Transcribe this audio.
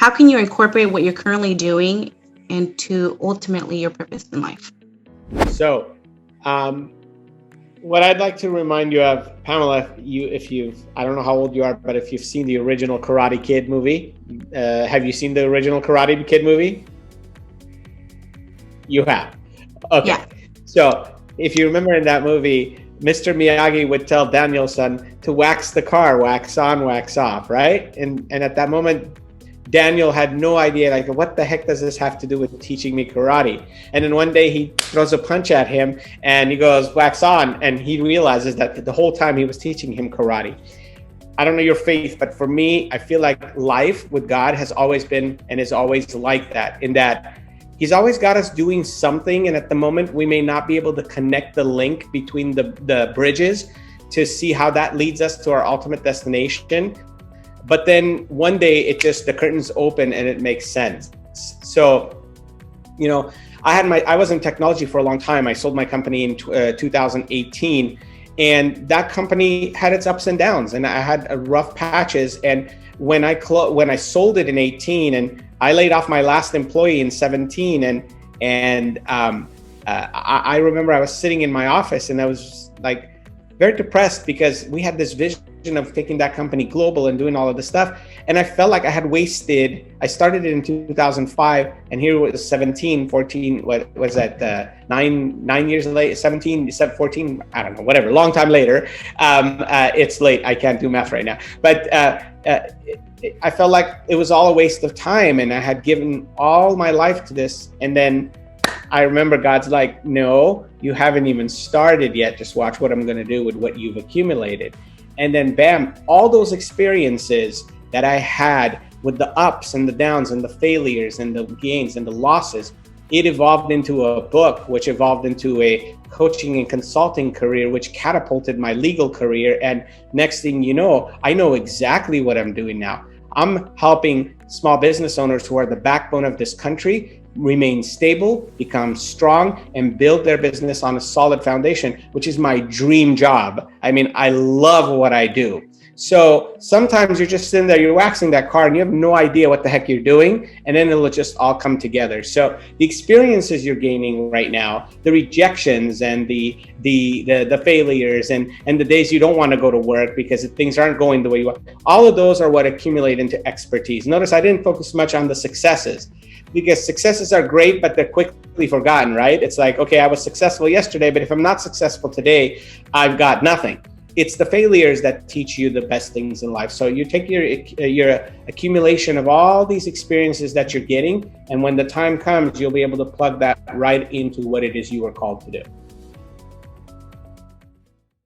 how can you incorporate what you're currently doing into ultimately your purpose in life? So, um, what I'd like to remind you of, Pamela, if you've, I don't know how old you are, but if you've seen the original Karate Kid movie, have you seen the original Karate Kid movie? You have. Yeah. Okay. So, if you remember in that movie, Mr. Miyagi would tell Daniel-san to wax the car, wax on, wax off, right? And at that moment, Daniel had no idea, like, what the heck does this have to do with teaching me karate? And then one day he throws a punch at him and he goes, wax on. And he realizes that the whole time he was teaching him karate. I don't know your faith, but for me, I feel like life with God has always been and is always like that, in that He's always got us doing something. And at the moment, we may not be able to connect the link between the bridges to see how that leads us to our ultimate destination. But then one day the curtains open and it makes sense. So, I was in technology for a long time. I sold my company in 2018, and that company had its ups and downs, and I had rough patches. And when I sold it in 18, and I laid off my last employee in 17, and I remember I was sitting in my office and I was like very depressed because we had this vision of taking that company global and doing all of this stuff. And I felt like I had wasted, I started it in 2005 and here it was 17, 14, what was that, 9 years later, 17, 14, I don't know, whatever, long time later. It's late, I can't do math right now. But I felt like it was all a waste of time and I had given all my life to this. And then I remember God's like, no, you haven't even started yet. Just watch what I'm going to do with what you've accumulated. And then bam, all those experiences that I had with the ups and the downs and the failures and the gains and the losses, it evolved into a book, which evolved into a coaching and consulting career, which catapulted my legal career. And next thing you know, I know exactly what I'm doing now. I'm helping small business owners who are the backbone of this country remain stable, become strong, and build their business on a solid foundation, which is my dream job. I mean, I love what I do. So sometimes you're just sitting there, you're waxing that car and you have no idea what the heck you're doing, and then it'll just all come together. So the experiences you're gaining right now, the rejections and the failures and the days you don't want to go to work because things aren't going the way you want, all of those are what accumulate into expertise. Notice I didn't focus much on the successes, because successes are great, but they're quickly forgotten, right? It's like, okay, I was successful yesterday, but if I'm not successful today, I've got nothing. It's the failures that teach you the best things in life. So you take your accumulation of all these experiences that you're getting, and when the time comes, you'll be able to plug that right into what it is you were called to do.